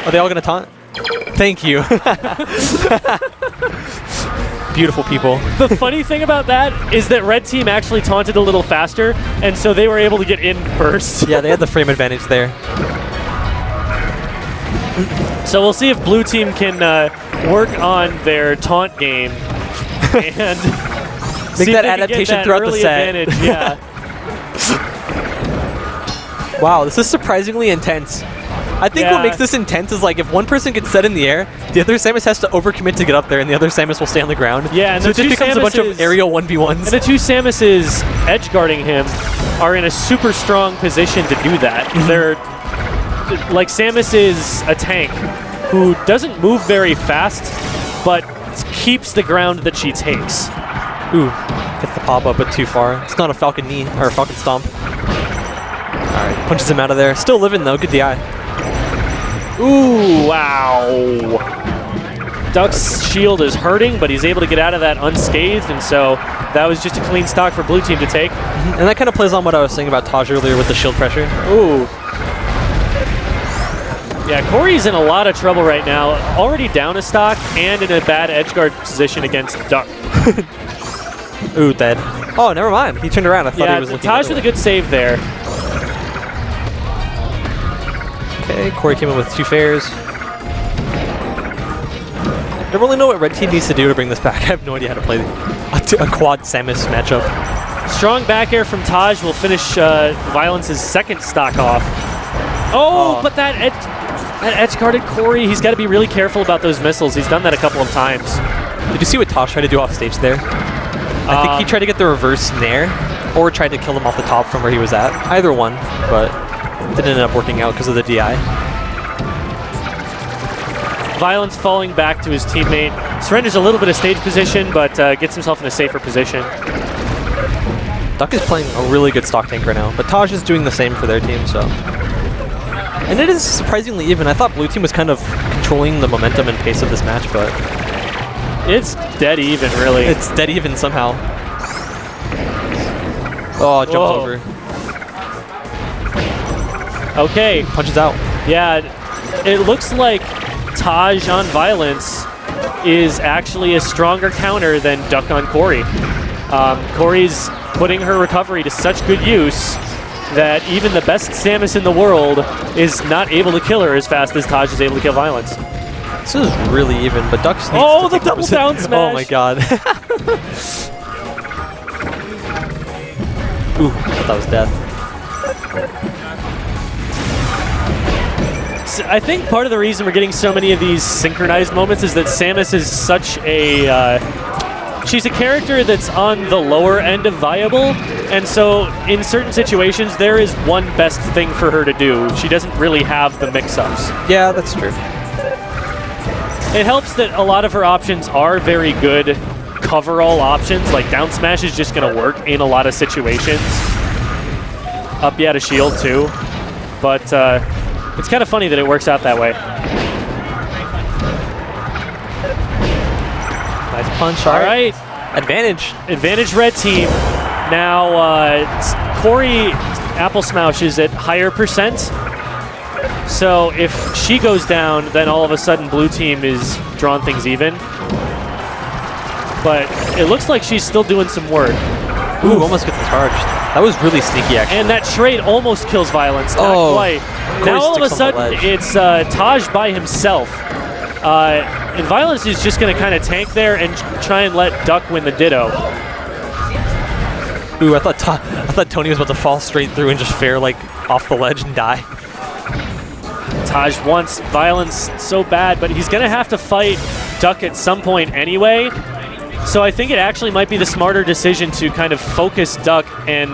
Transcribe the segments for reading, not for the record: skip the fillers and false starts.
Are they all gonna taunt? Thank you. Beautiful people. The funny thing about that is that red team actually taunted a little faster, and so they were able to get in first. Yeah, they had the frame advantage there. So we'll see if blue team can work on their taunt game and make that adaptation throughout the set. Advantage. Yeah. Wow, this is surprisingly intense. I think what makes this intense is like if one person gets set in the air, the other Samus has to overcommit to get up there, and the other Samus will stay on the ground. Yeah, and so it just becomes a bunch of aerial 1v1s. And the two Samuses edge guarding him are in a super strong position to do that. They're like Samus is a tank who doesn't move very fast, but keeps the ground that she takes. Ooh, gets the pop up, but too far. It's not a Falcon knee or a Falcon stomp. All right, punches him out of there. Still living though. Good DI. Ooh, wow. Duck's shield is hurting, but he's able to get out of that unscathed, and so that was just a clean stock for blue team to take. And that kind of plays on what I was saying about Taj earlier with the shield pressure. Ooh. Yeah, Corey's in a lot of trouble right now. Already down a stock and in a bad edgeguard position against Duck. Ooh, dead. Oh, never mind. He turned around. I thought he was looking Taj with a good save there. Okay, Corey came in with 2 fairs. I don't really know what red team needs to do to bring this back. I have no idea how to play a quad Samus matchup. Strong back air from Taj will finish Violence's second stock off. Oh, but that edge-guarded Corey, he's got to be really careful about those missiles. He's done that a couple of times. Did you see what Taj tried to do off stage there? I think he tried to get the reverse nair, or tried to kill him off the top from where he was at. Either one, but didn't end up working out because of the DI. Violence falling back to his teammate. Surrenders a little bit of stage position, but gets himself in a safer position. Duck is playing a really good stock tank right now, but Taj is doing the same for their team, so. And it is surprisingly even. I thought blue team was kind of controlling the momentum and pace of this match, but it's dead even, really. It's dead even somehow. Oh, jumps over. Okay. Punches out. Yeah, it looks like Taj on Violence is actually a stronger counter than Duck on Corey. Corey's putting her recovery to such good use that even the best Samus in the world is not able to kill her as fast as Taj is able to kill Violence. This is really even, but Duck needs to the double down smash! Oh my god. Ooh, I thought that was death. So I think part of the reason we're getting so many of these synchronized moments is that Samus is such a... she's a character that's on the lower end of viable, and so in certain situations there is one best thing for her to do. She doesn't really have the mix-ups. Yeah, that's true. It helps that a lot of her options are very good cover-all options, like down smash is just going to work in a lot of situations. Up B out of shield too, but it's kind of funny that it works out that way. Nice punch. All right. Advantage. Advantage red team. Now Corey Applesmaush is at higher percent. So if she goes down, then all of a sudden blue team is drawing things even. But it looks like she's still doing some work. Ooh, almost gets the charge. That was really sneaky, actually. And that trade almost kills Violence. Not quite. Now all of a sudden it's Taj by himself. And Violence is just going to kind of tank there and try and let Duck win the Ditto. Ooh, I thought Tony was about to fall straight through and just fair like off the ledge and die. Taj wants Violence so bad, but he's going to have to fight Duck at some point anyway. So I think it actually might be the smarter decision to kind of focus Duck and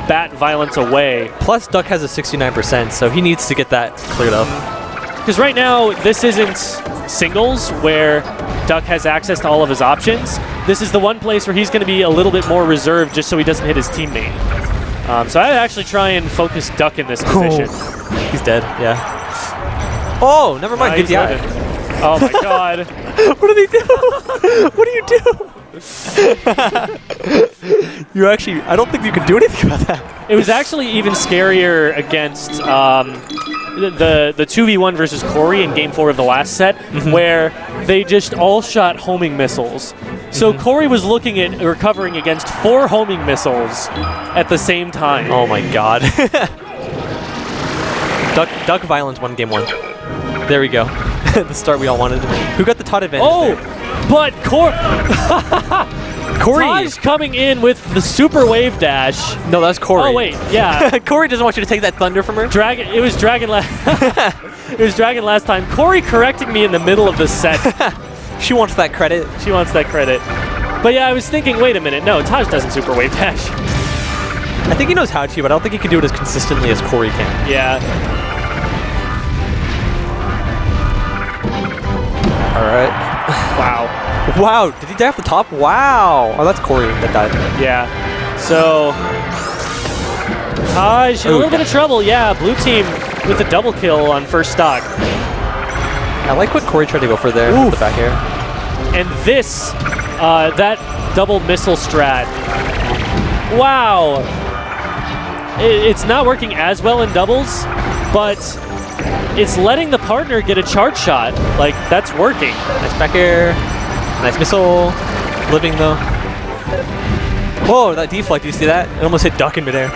bat Violence away. Plus, Duck has a 69%, so he needs to get that cleared up. Because right now, this isn't singles where Duck has access to all of his options. This is the one place where he's going to be a little bit more reserved just so he doesn't hit his teammate. So I'd actually try and focus Duck in this position. Oh, he's dead, yeah. Oh, never mind, good DI. Oh my god. What did he do? What do you do? You actually, I don't think you could do anything about that. It was actually even scarier against the 2v1 versus Corey in Game 4 of the last set, where they just all shot homing missiles. So Corey was looking at recovering against 4 homing missiles at the same time. Oh my god. Duck Violence won Game 1. There we go. The start we all wanted. Who got the Todd advantage there? But Corey Taj coming in with the super wave dash. No, that's Corey. Oh wait, yeah. Corey doesn't want you to take that thunder from her. It was Dragon It was Dragon last time. Corey correcting me in the middle of the set. She wants that credit. She wants that credit. But yeah, I was thinking, wait a minute, no, Taj doesn't super wave dash. I think he knows how to, but I don't think he can do it as consistently as Corey can. Yeah. All right. Wow. Wow, did he die off the top? Wow. Oh, that's Corey that died. Yeah. So, Taj in a little bit of trouble. Yeah, blue team with a double kill on first stock. I like what Corey tried to go for there with the back air. And this, that double missile strat. Wow. It's not working as well in doubles, but it's letting the partner get a charge shot. Like, that's working. Nice back air. Nice missile. Living though. Whoa, that deflect, do you see that? It almost hit Duck in midair.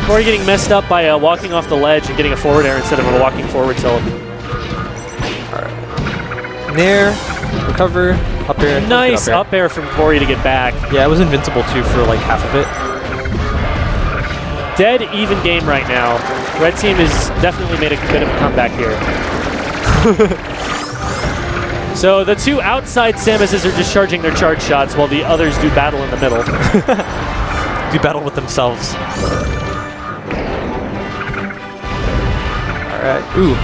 Corey getting messed up by walking off the ledge and getting a forward air instead of a walking forward tilt. Alright. Nair, recover, up air. Nice up air from Corey to get back. Yeah, it was invincible too for like half of it. Dead even game right now. Red team has definitely made a bit of a comeback here. So the 2 outside Samuses are discharging their charge shots while the others do battle in the middle. Do battle with themselves. Alright, ooh.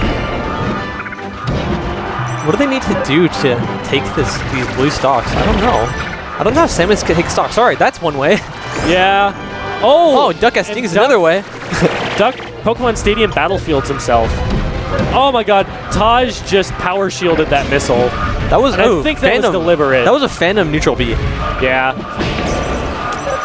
What do they need to do to take these blue stocks? I don't know. I don't know if Samus can take stocks. Sorry, that's one way. Yeah. Oh, Duck S is another way. Duck Pokemon Stadium battlefields himself. Oh my god, Taj just power shielded that missile. That was, I think that was deliberate. That was a Phantom neutral B. Yeah.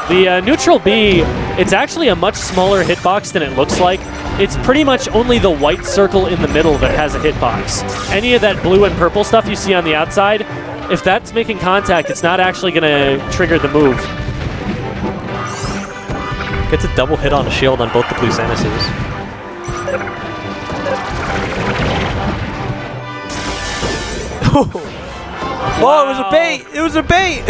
The neutral B, it's actually a much smaller hitbox than it looks like. It's pretty much only the white circle in the middle that has a hitbox. Any of that blue and purple stuff you see on the outside, if that's making contact, it's not actually going to trigger the move. Gets a double hit on a shield on both the blue Samuses. Whoa, it was a bait! It was a bait!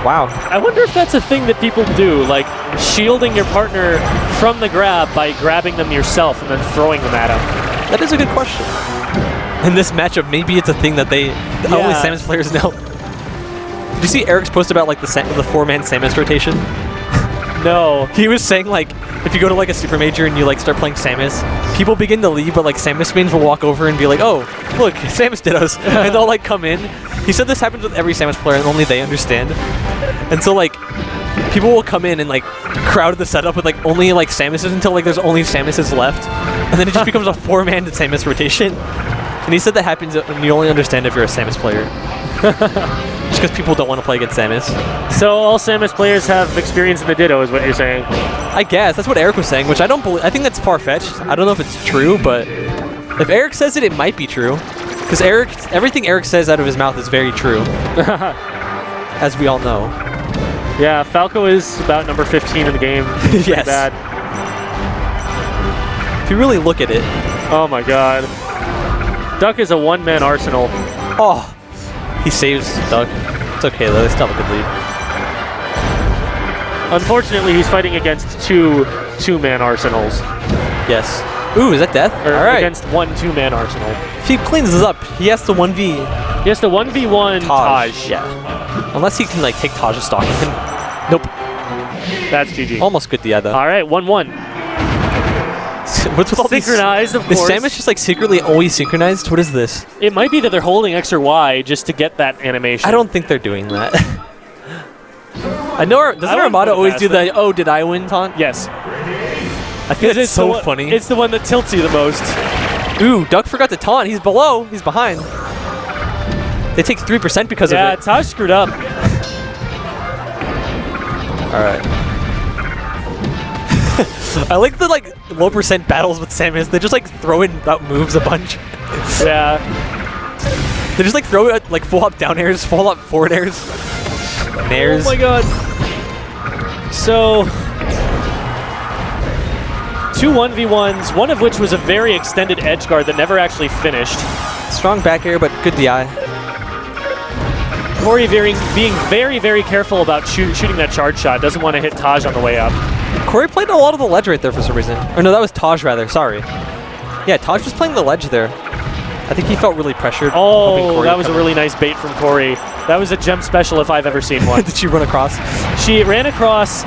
Wow. I wonder if that's a thing that people do, like shielding your partner from the grab by grabbing them yourself and then throwing them at them. That is a good question. In this matchup, maybe it's a thing that only Samus players know. Did you see Eric's post about like the 4-man Samus rotation? No. He was saying like, if you go to like a super major and you like start playing Samus, people begin to leave, but like Samus mains will walk over and be like, oh, look, Samus did us. And they'll like come in. He said this happens with every Samus player and only they understand. And so like, people will come in and like crowd the setup with like only like Samuses until like there's only Samuses left. And then it just becomes a 4-man Samus rotation. And he said that happens and you only understand if you're a Samus player. Just because people don't want to play against Samus. So all Samus players have experience in the Ditto is what you're saying? I guess. That's what Eric was saying, which I don't believe. I think that's far-fetched. I don't know if it's true, but if Eric says it, it might be true. Because everything Eric says out of his mouth is very true. As we all know. Yeah, Falco is about number 15 in the game. Yes. Bad. If you really look at it. Oh my god. Duck is a 1-man arsenal. Oh. He saves Duck. It's okay though, they still have a good lead. Unfortunately, he's fighting against 2-man arsenals. Yes. Ooh, is that death? Or all right. against 1 2-man arsenal. If he cleans this up, he has to 1v. He has to 1v1 Taj. Yeah. Unless he can like take Taj's stock. Nope. That's GG. Almost good DI though. All right, 1-1. What's with all synchronized, of Is course. Samus just like secretly always synchronized? What is this? It might be that they're holding X or Y just to get that animation. I don't think they're doing that. I know. Doesn't wouldn't Armada put it always past do them. the "Oh, did I win" taunt? Yes. I think that's so the funny. It's the one that tilts you the most. Ooh, Duck forgot to taunt. He's below. He's behind. They take 3% because of Yeah, it. Taj screwed up. All right. I like the low percent battles with Samus. They just throw out moves a bunch. Yeah. They just throw it full up down airs, full up forward airs, nairs. Oh my god. So, 2 1v1s, one of which was a very extended edge guard that never actually finished. Strong back air, but good DI. Corey being very, very careful about shooting that charge shot. Doesn't want to hit Taj on the way up. Corey played a lot of the ledge right there for some reason. Or no, that was Taj rather. Sorry. Yeah, Taj was playing the ledge there. I think he felt really pressured. Oh, that was a really nice bait from Corey. That was a gem special if I've ever seen one. Did she run across? She ran across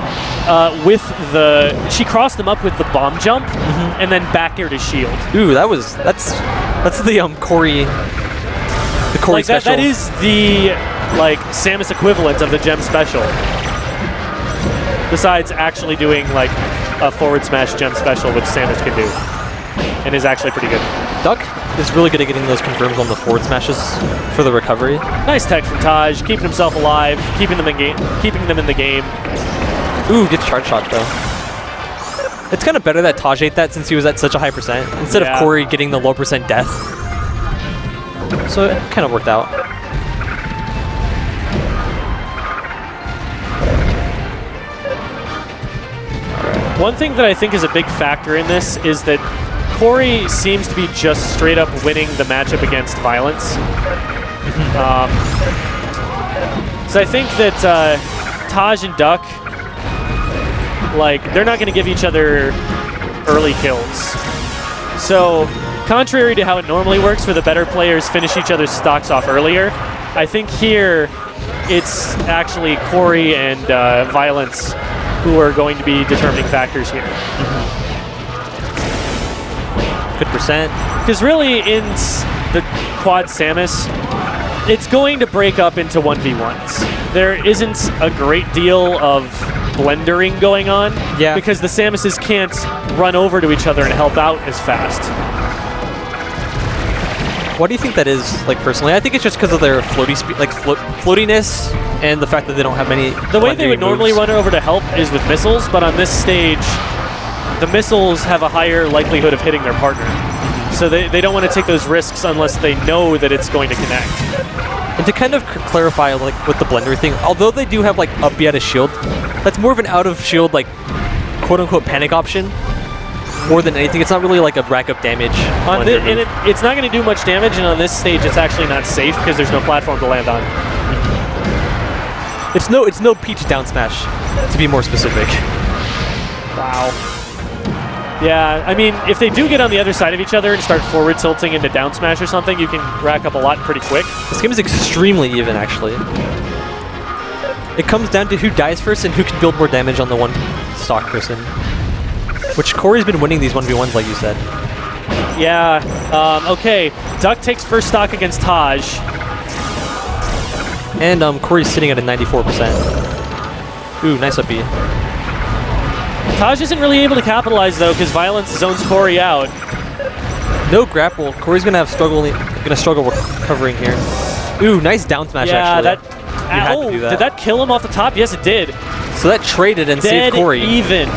she crossed them up with the bomb jump and then back aired his shield. Ooh, that's the Corey. The Corey special. That is the Samus equivalent of the gem special. Besides actually doing a forward smash gem special, which Samus can do, and is actually pretty good. Duck is really good at getting those confirms on the forward smashes for the recovery. Nice tech from Taj, keeping himself alive, keeping them in the game. Ooh, good charge shot though. It's kind of better that Taj ate that since he was at such a high percent instead of Corey getting the low percent death. So it kind of worked out. One thing that I think is a big factor in this is that Corey seems to be just straight up winning the matchup against Violence. So I think that Taj and Duck, they're not going to give each other early kills. So contrary to how it normally works where the better players finish each other's stocks off earlier, I think here it's actually Corey and Violence who are going to be determining factors here. Good percent. Because really, in the quad Samus, it's going to break up into 1v1s. There isn't a great deal of blendering going on. Yeah. Because the Samuses can't run over to each other and help out as fast. What do you think that is, personally? I think it's just because of their floaty floatiness and the fact that they don't have many. The way they would normally run over to help is with missiles, but on this stage, the missiles have a higher likelihood of hitting their partner. So they don't want to take those risks unless they know that it's going to connect. And to kind of clarify, with the blender thing, although they do have up B out of shield, that's more of an out of shield quote-unquote panic option. More than anything, it's not really a rack up damage. It's not going to do much damage, and on this stage, it's actually not safe because there's no platform to land on. It's no Peach down smash, to be more specific. Wow. Yeah, I mean, if they do get on the other side of each other and start forward tilting into down smash or something, you can rack up a lot pretty quick. This game is extremely even, actually. It comes down to who dies first and who can build more damage on the one stock person. Which Corey's been winning these 1v1s, like you said. Yeah. Okay. Duck takes first stock against Taj. And Corey's sitting at a 94%. Ooh, nice up B. Taj isn't really able to capitalize though, because Violence zones Corey out. No grapple. Corey's gonna struggle recovering here. Ooh, nice down smash. Yeah, actually. did that kill him off the top? Yes, it did. So that traded and saved Corey. Even.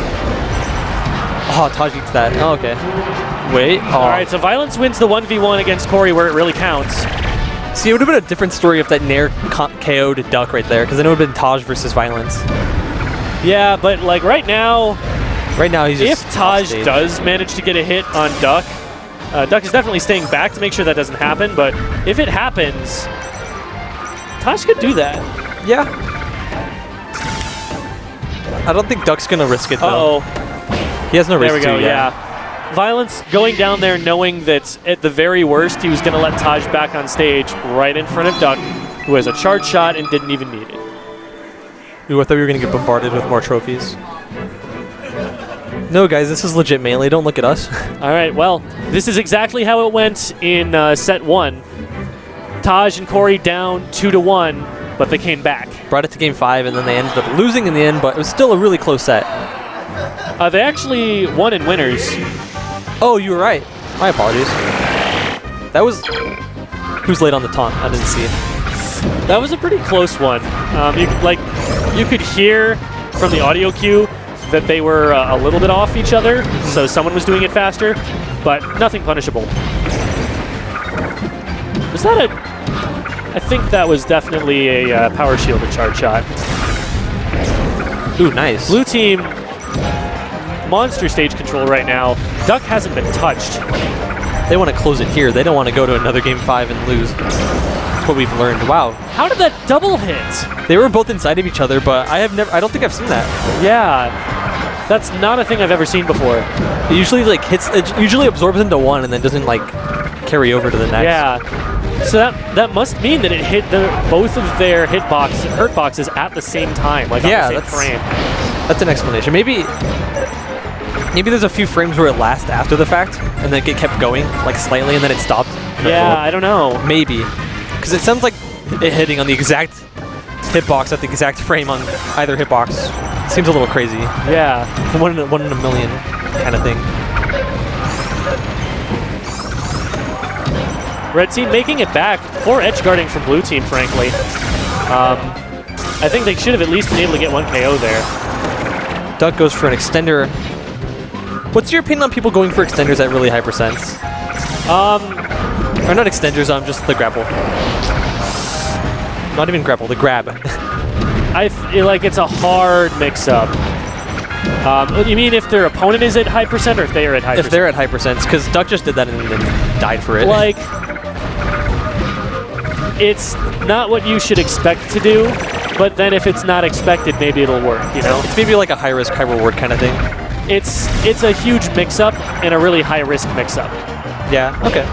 Oh, Taj eats that. Oh, okay. Wait. Oh. All right, so Violence wins the 1v1 against Corey where it really counts. See, it would have been a different story if that Nair KO'd Duck right there, because then it would have been Taj versus Violence. Yeah, but right now he's just if Taj does manage to get a hit on Duck, Duck is definitely staying back to make sure that doesn't happen, but if it happens, Taj could do that. Yeah. I don't think Duck's going to risk it, though. Uh-oh. He has no risk There we go, to, yeah. Violence going down there knowing that at the very worst he was going to let Taj back on stage right in front of Duck, who has a charge shot and didn't even need it. Ooh, I thought we were going to get bombarded with more trophies. No, guys, this is legit melee. Don't look at us. All right, well, this is exactly how it went in set 1. Taj and Corey down 2-1, but they came back. brought it to game 5, and then they ended up losing in the end, but it was still a really close set. They actually won in winners. Oh, you were right. My apologies. That was... Who's late on the taunt? I didn't see. That was a pretty close one. You could hear from the audio cue that they were a little bit off each other, so someone was doing it faster, but nothing punishable. Was that I think that was definitely a power shielded charge shot. Ooh, nice. Blue team, monster stage control right now. Duck hasn't been touched. They want to close it here. They don't want to go to another game 5 and lose. That's what we've learned. Wow. How did that double hit? They were both inside of each other, but I don't think I've seen that. Yeah. That's not a thing I've ever seen before. It usually like hits. It usually absorbs into one and then doesn't like carry over to the next. Yeah. So that must mean that it hit both of their hurt boxes at the same time, like on the same frame. That's an explanation. Maybe there's a few frames where it lasts after the fact and then it kept going like slightly and then it stopped. Yeah, I don't know. Maybe because it sounds like it hitting on the exact hitbox at the exact frame on either hitbox. Seems a little crazy. Yeah. One in a million kind of thing. Red team making it back. Poor edge guarding from blue team, frankly. I think they should have at least been able to get one KO there. Duck goes for an extender. What's your opinion on people going for extenders at really high percents? Or not extenders, just the grapple. Not even grapple, the grab. I feel like it's a hard mix-up. You mean if their opponent is at high percent or if they are at high percent? If they're at high percents, because Duck just did that and then died for it. Like, it's not what you should expect to do, but then if it's not expected, maybe it'll work, you know? It's maybe like a high risk, high reward kind of thing. It's a huge mix-up and a really high-risk mix-up. Yeah, okay.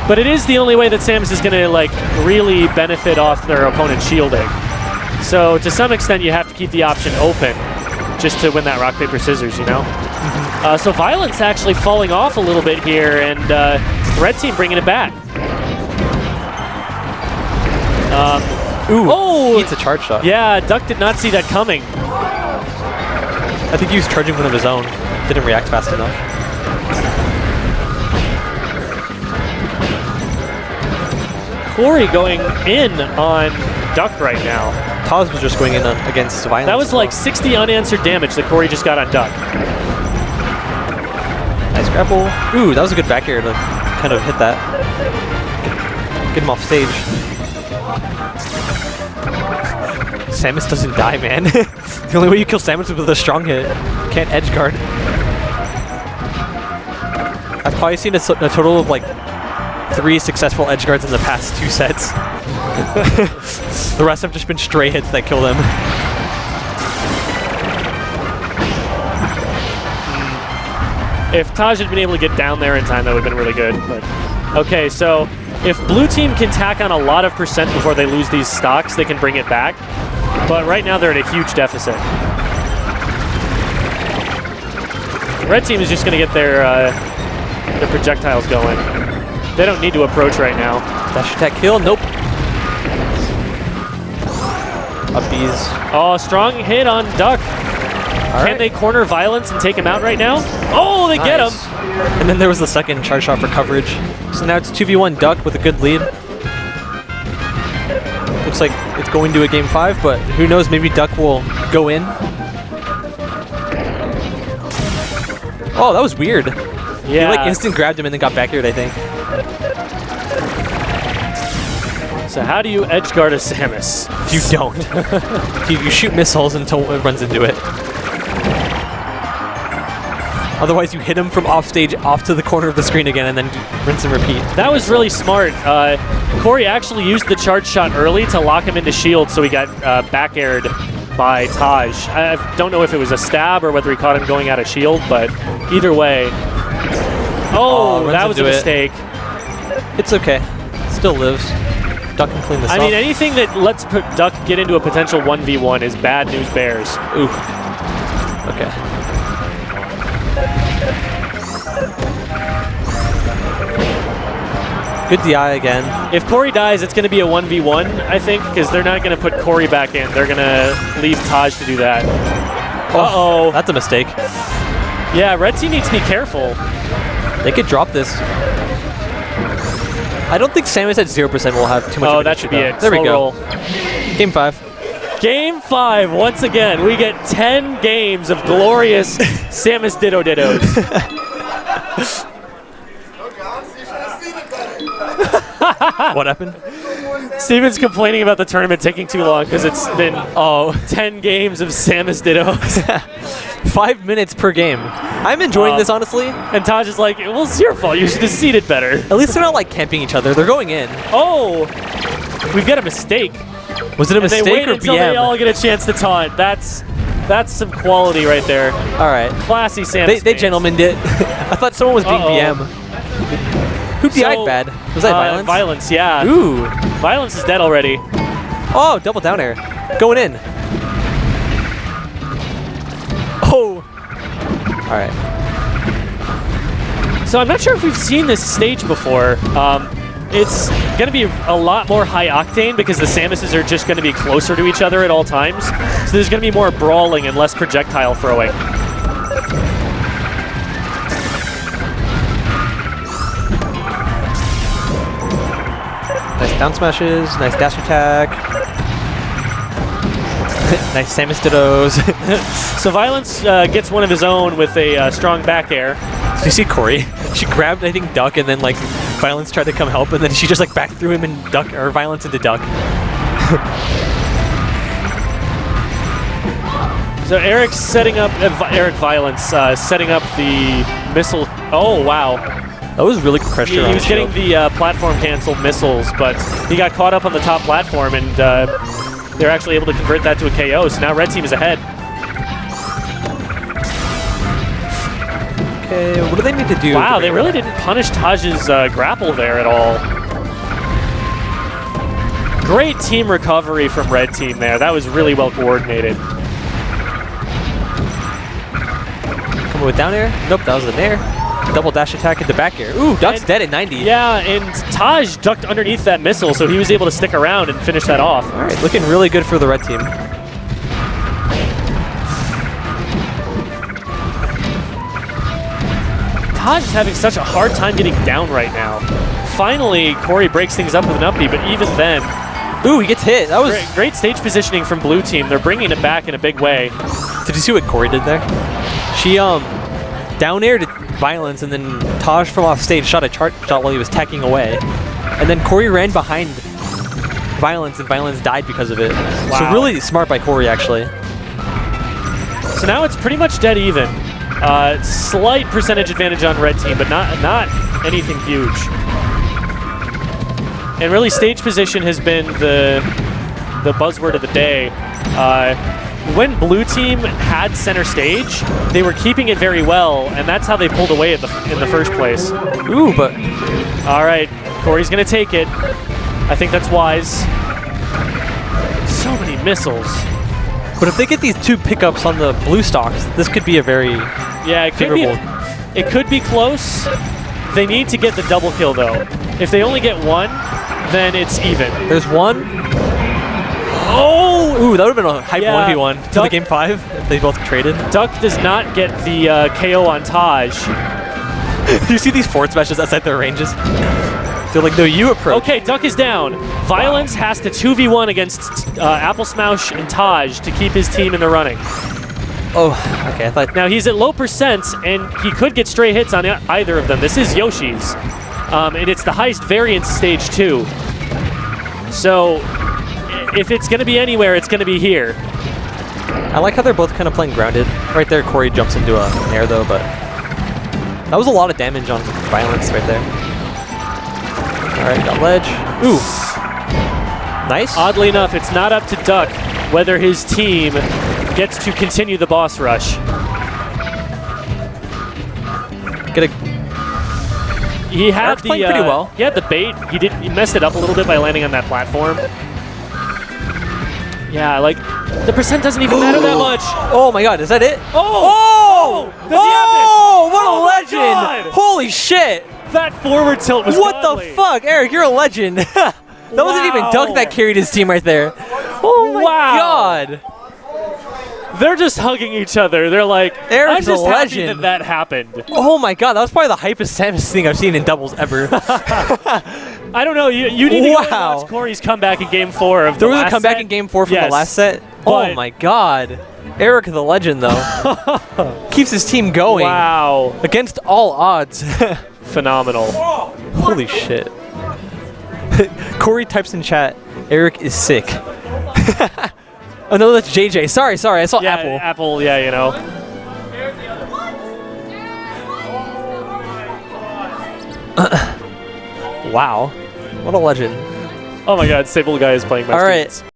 But it is the only way that Samus is going to like really benefit off their opponent's shielding. So to some extent, you have to keep the option open just to win that rock, paper, scissors, you know? So Violence actually falling off a little bit here, and Red team bringing it back. Ooh, eats a charge shot. Yeah, Duck did not see that coming. I think he was charging one of his own. Didn't react fast enough. Corey going in on Duck right now. Taz was just going in against Violence. That was like 60 unanswered damage that Corey just got on Duck. Nice grapple. Ooh, that was a good back air to kind of hit that. Get him off stage. Samus doesn't die, man. The only way you kill Samus is with a strong hit. Can't edge guard. I've probably seen a total of like 3 successful edge guards in the past 2 sets. The rest have just been stray hits that kill them. If Taj had been able to get down there in time, that would have been really good. But okay, so if blue team can tack on a lot of percent before they lose these stocks, they can bring it back. But right now they're at a huge deficit. Red team is just going to get their projectiles going. They don't need to approach right now. Dash attack kill, nope. Upbees. Oh, strong hit on Duck. Can they corner Violence and take him out right now? Oh, they get him. And then there was the second charge shot for coverage. So now it's 2v1 Duck with a good lead. Looks like it's going to a game 5, but who knows, maybe Duck will go in. Oh, that was weird. Yeah. He like instant grabbed him and then got back here, I think. So how do you edge guard a Samus? You don't. You shoot missiles until it runs into it. Otherwise, you hit him from off stage, off to the corner of the screen again, and then rinse and repeat. That was really smart. Corey actually used the charge shot early to lock him into shield, so he got back aired by Taj. I don't know if it was a stab or whether he caught him going out of shield, but either way. Oh, that was a mistake. It's okay. Still lives. Duck can clean this up. I mean, anything that lets Duck get into a potential 1v1 is bad news bears. Oof. Okay. Good DI again. If Corey dies, it's going to be a 1v1, I think, because they're not going to put Corey back in. They're going to leave Taj to do that. Uh-oh. That's a mistake. Yeah, red team needs to be careful. They could drop this. I don't think Samus at 0% will have too much of an that issue, should be though. it. There we Slow go. roll. Game 5. Game 5, once again, we get 10 games of glorious Samus Dittos. What happened? Steven's complaining about the tournament taking too long because it's been 10 games of Samus Dittos. 5 minutes per game. I'm enjoying this, honestly. And Taj is like, well, it's your fault. You should have seeded better. At least they're not like camping each other. They're going in. Oh, we've got a mistake. Was it a mistake they wait or until BM? they all get a chance to taunt. That's some quality right there. All right. Classy Samus. They gentlemaned it. I thought someone was being BM. Who DI'd bad? Was that Violence? Violence, yeah. Ooh. Violence is dead already. Oh, double down air. Going in. Oh. All right. So I'm not sure if we've seen this stage before. It's going to be a lot more high octane because the Samuses are just going to be closer to each other at all times. So there's going to be more brawling and less projectile throwing. Nice down smashes, nice dash attack. Nice Samus Dittos. So Violence gets one of his own with a strong back air. Did you see Corey? She grabbed, I think, Duck, and then like Violence tried to come help, and then she just like back threw him and Duck, or Violence into Duck. So Eric's setting up, Eric Violence setting up the missile. Oh, wow. That was really good pressure. He was getting the platform canceled missiles, but he got caught up on the top platform, and they're actually able to convert that to a KO. So now red team is ahead. Okay, what do they need to do? Wow, they really didn't punish Taj's grapple there at all. Great team recovery from red team there. That was really well coordinated. Coming with down air? Nope, that was an air. Double dash attack into back air. Ooh, Duck's dead at 90. Yeah, and Taj ducked underneath that missile, so he was able to stick around and finish that off. All right, looking really good for the red team. Taj is having such a hard time getting down right now. Finally, Corey breaks things up with an up B, but even then... Ooh, he gets hit. That was great stage positioning from blue team. They're bringing it back in a big way. Did you see what Corey did there? She down aired Violence, and then Taj from off stage shot a chart shot while he was tacking away. And then Corey ran behind Violence, and Violence died because of it. Wow. So really smart by Corey, actually. So now it's pretty much dead even. Slight percentage advantage on red team, but not anything huge. And really, stage position has been the buzzword of the day. When blue team had center stage, they were keeping it very well, and that's how they pulled away in the first place. Ooh, but... All right, Corey's going to take it. I think that's wise. So many missiles. But if they get these two pickups on the blue stocks, this could be a very it could be close. They need to get the double kill, though. If they only get one, then it's even. There's one. Oh! Ooh, that would have been a hype 1v1 for the game 5 if they both traded. Duck does not get the KO on Taj. Do you see these forward smashes outside their ranges? They're like, no, you approach. Okay, Duck is down. Violence has to 2v1 against Applesmaush and Taj to keep his team in the running. Oh, okay, I thought... Now, he's at low percent, and he could get stray hits on either of them. This is Yoshi's, and it's the highest variance stage, too. So, if it's going to be anywhere, it's going to be here. I like how they're both kind of playing grounded. Right there, Corey jumps into an air, though, but... That was a lot of damage on Violence right there. Alright, got ledge. Ooh. Nice. Oddly enough, it's not up to Duck whether his team gets to continue the boss rush. He had Eric's playing pretty well. He had the bait. He messed it up a little bit by landing on that platform. Yeah, like the percent doesn't even matter that much. Oh my god, is that it? Oh! Oh! Does he have this? What a legend! God. Holy shit! That forward tilt was What godly. the fuck? Eric, you're a legend. That wasn't even Wow. Duck that carried his team right there. Oh my Wow. god. They're just hugging each other. They're like, Eric's I'm just a happy legend. that happened. Oh my god, that was probably the hypest Samus thing I've seen in doubles ever. I don't know. You need to go and Wow. watch Corey's comeback in Game 4 of the There was a last comeback set. in Game 4 from Yes, the last set. but- Oh my god. Eric the legend though. Keeps his team going. Wow. Against all odds. Phenomenal. Holy shit. Corey types in chat, Eric is sick. Oh no, that's JJ. Sorry, I saw Yeah, Apple. Apple, yeah, you know. Wow. What a legend. Oh my god, Sable Guy is playing my All right. students.